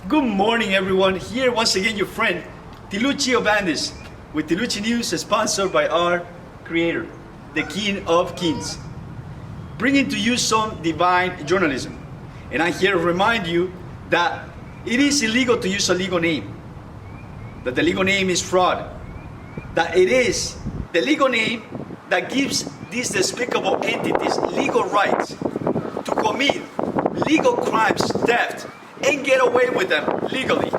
Good morning, everyone. Here once again, your friend Tiluchi Obandis with Tiluchi News, sponsored by our creator, the King of Kings, bringing to you some divine journalism. And I'm here to remind you that it is illegal to use a legal name, that the legal name is fraud, that it is the legal name that gives these despicable entities legal rights to commit legal crimes, theft, and get away with them legally.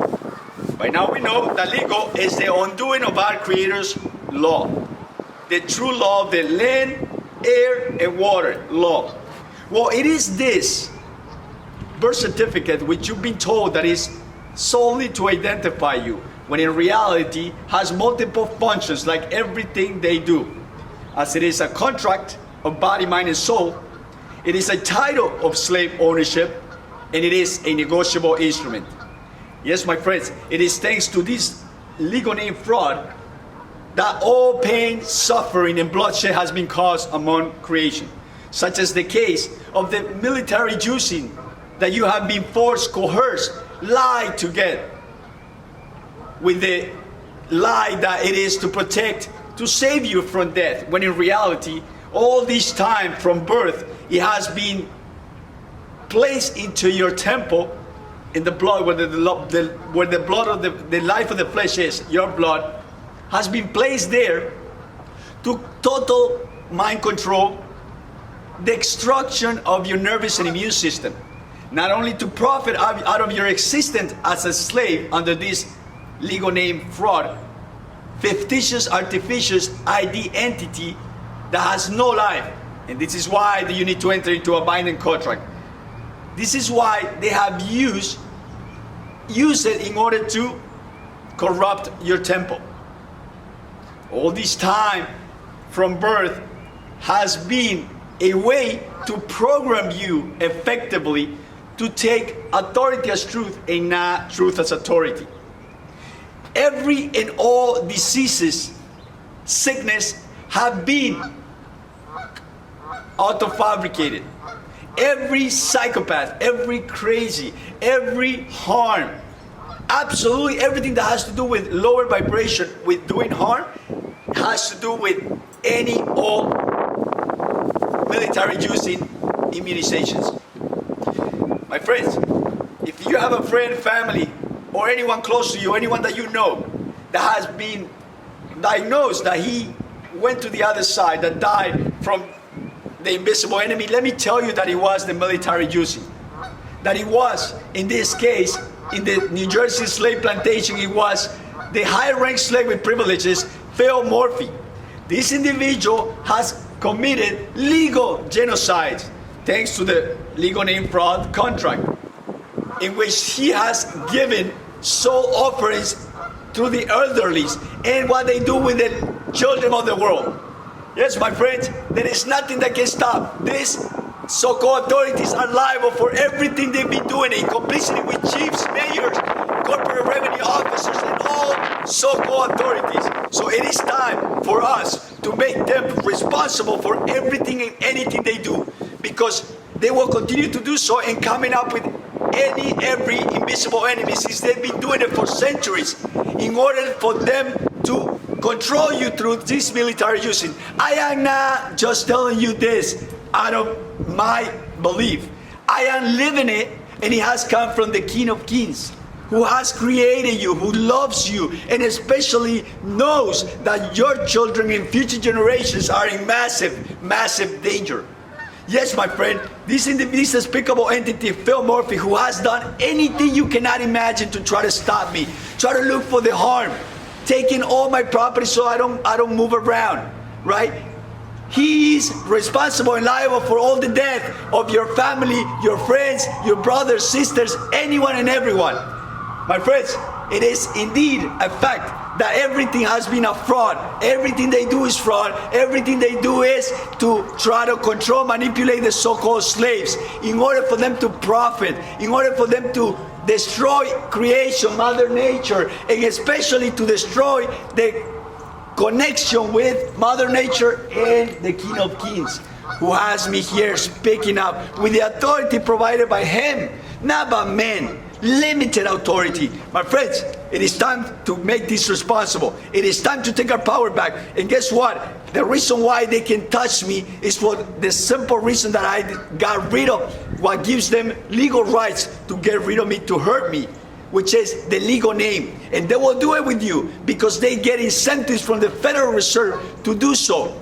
By now we know that legal is the undoing of our Creator's law, the true law of the land, air, and water law. Well, it is this birth certificate which you've been told that is solely to identify you, when in reality has multiple functions like everything they do. As it is a contract of body, mind, and soul, it is a title of slave ownership, and it is a negotiable instrument. Yes, my friends, it is thanks to this legal name fraud that all pain, suffering, and bloodshed has been caused among creation, such as the case of the military juicing that you have been forced, coerced, lied to get, with the lie that it is to protect, to save you from death, when in reality, all this time from birth, it has been placed into your temple in the blood, where the blood of the life of the flesh is, your blood, has been placed there to total mind control, the destruction of your nervous and immune system, not only to profit out of your existence as a slave under this legal name fraud, fictitious, artificial ID entity that has no life. And this is why you need to enter into a binding contract. This is why they have used it in order to corrupt your temple. All this time from birth has been a way to program you effectively to take authority as truth and not truth as authority. Every and all diseases, sickness have been auto-fabricated. Every psychopath, every crazy, every harm, absolutely everything that has to do with lower vibration, with doing harm, has to do with any or military using immunizations. My friends, if you have a friend, family, or anyone close to you, anyone that you know that has been diagnosed that he went to the other side, that died from the invisible enemy, let me tell you that it was the military using. That it was, in this case, in the New Jersey slave plantation, it was the high-ranked slave with privileges, Phil Murphy. This individual has committed legal genocide thanks to the legal name fraud contract, in which he has given soul offerings to the elderly and what they do with the children of the world. Yes, my friends, there is nothing that can stop. These so-called authorities are liable for everything they've been doing in complicity with chiefs, mayors, corporate revenue officers, and all so-called authorities. So it is time for us to make them responsible for everything and anything they do, because they will continue to do so and coming up with every invisible enemy, since they've been doing it for centuries, in order for them to control you through this military using. I am not just telling you this out of my belief. I am living it, and it has come from the King of Kings, who has created you, who loves you, and especially knows that your children and future generations are in massive, massive danger. Yes, my friend, this despicable entity, Phil Murphy, who has done anything you cannot imagine to try to stop me, try to look for the harm, taking all my property so I don't move around, right? He is responsible and liable for all the death of your family, your friends, your brothers, sisters, anyone and everyone. My friends, it is indeed a fact that everything has been a fraud. Everything they do is fraud. Everything they do is to try to control, manipulate the so-called slaves in order for them to profit, in order for them to destroy creation, Mother Nature, and especially to destroy the connection with Mother Nature and the King of Kings, who has me here speaking up with the authority provided by Him, not by men. limited authority. My friends, it is time to make this responsible. It is time to take our power back. And guess what? The reason why they can touch me is for the simple reason that I got rid of what gives them legal rights to get rid of me, to hurt me, which is the legal name. And they will do it with you because they get incentives from the Federal Reserve to do so.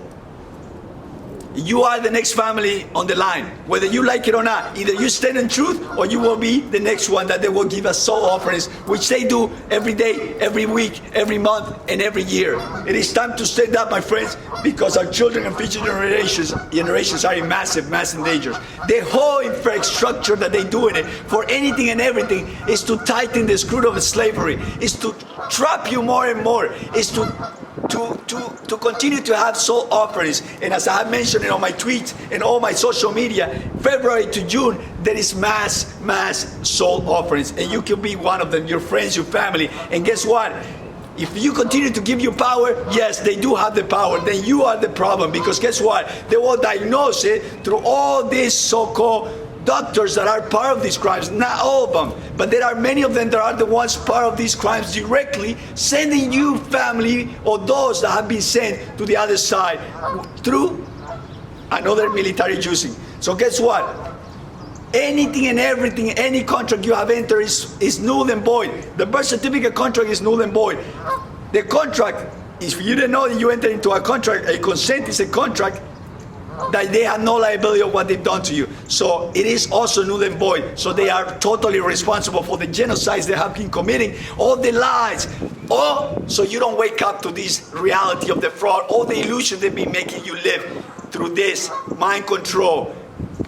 You are the next family on the line, whether you like it or not. Either you stand in truth or you will be the next one that they will give us soul offerings, which they do every day, every week, every month, and every year. It is time to stand up, my friends, because our children and future generations are in massive danger. The whole infrastructure that they do in it for anything and everything is to tighten the screw of slavery, is to trap you more and more, is to continue to have soul offerings. And as I have mentioned on my tweets and all my social media, February to June, there is mass soul offerings. And you can be one of them, your friends, your family. And guess what? If you continue to give you power, yes, they do have the power, then you are the problem. Because guess what? They will diagnose it through all these so-called doctors that are part of these crimes. Not all of them, but there are many of them that are the ones part of these crimes directly, sending you family or those that have been sent to the other side through another military using. So guess what? Anything and everything, any contract you have entered is null and void. The birth certificate contract is null and void. The contract, if you didn't know that you entered into a contract, a consent is a contract, that they have no liability of what they've done to you. So it is also null and void. So they are totally responsible for the genocides they have been committing, all the lies, so you don't wake up to this reality of the fraud, all the illusion they've been making you live through this mind control,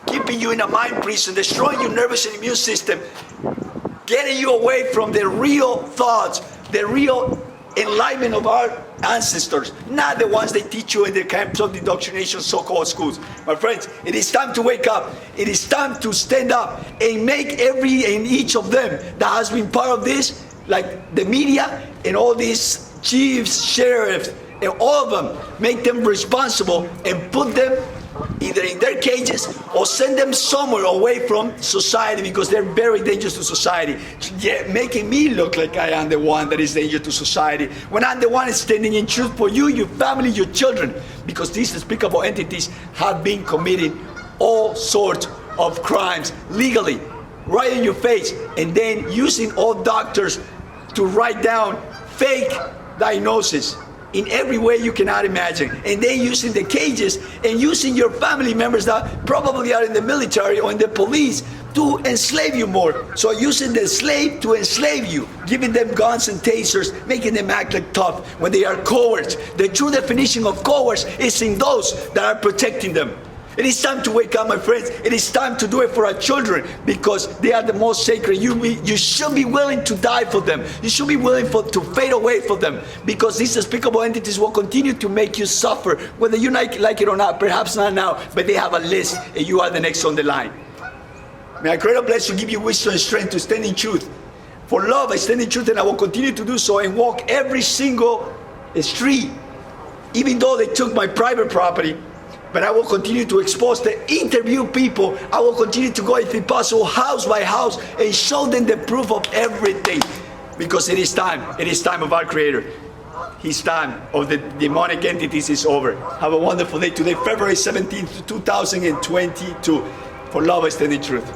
keeping you in a mind prison, destroying your nervous and immune system, getting you away from the real thoughts, the real enlightenment of our ancestors, not the ones they teach you in the camps of indoctrination so-called schools. My friends, it is time to wake up. It is time to stand up and make every and each of them that has been part of this, like the media and all these chiefs, sheriffs, and all of them, make them responsible and put them either in their cages or send them somewhere away from society, because they're very dangerous to society. Yeah, making me look like I am the one that is dangerous to society, when I'm the one standing in truth for you, your family, your children, because these despicable entities have been committing all sorts of crimes legally, right in your face, and then using all doctors to write down fake diagnosis in every way you cannot imagine, and then using the cages and using your family members that probably are in the military or in the police to enslave you more. So using the slave to enslave you, giving them guns and tasers, making them act like tough when they are cowards. The true definition of cowards is in those that are protecting them. It is time to wake up, my friends. It is time to do it for our children, because they are the most sacred. You should be willing to die for them. You should be willing to fade away for them, because these despicable entities will continue to make you suffer, whether you like it or not. Perhaps not now, but they have a list, and you are the next on the line. May our Creator bless you, give you wisdom and strength to stand in truth. For love, I stand in truth, and I will continue to do so and walk every single street, even though they took my private property. But I will continue to expose, to interview people. I will continue to go, if possible, house by house, and show them the proof of everything. Because it is time. It is time of our Creator. His time of the demonic entities is over. Have a wonderful day today, February 17th, 2022. For love, I stand in truth.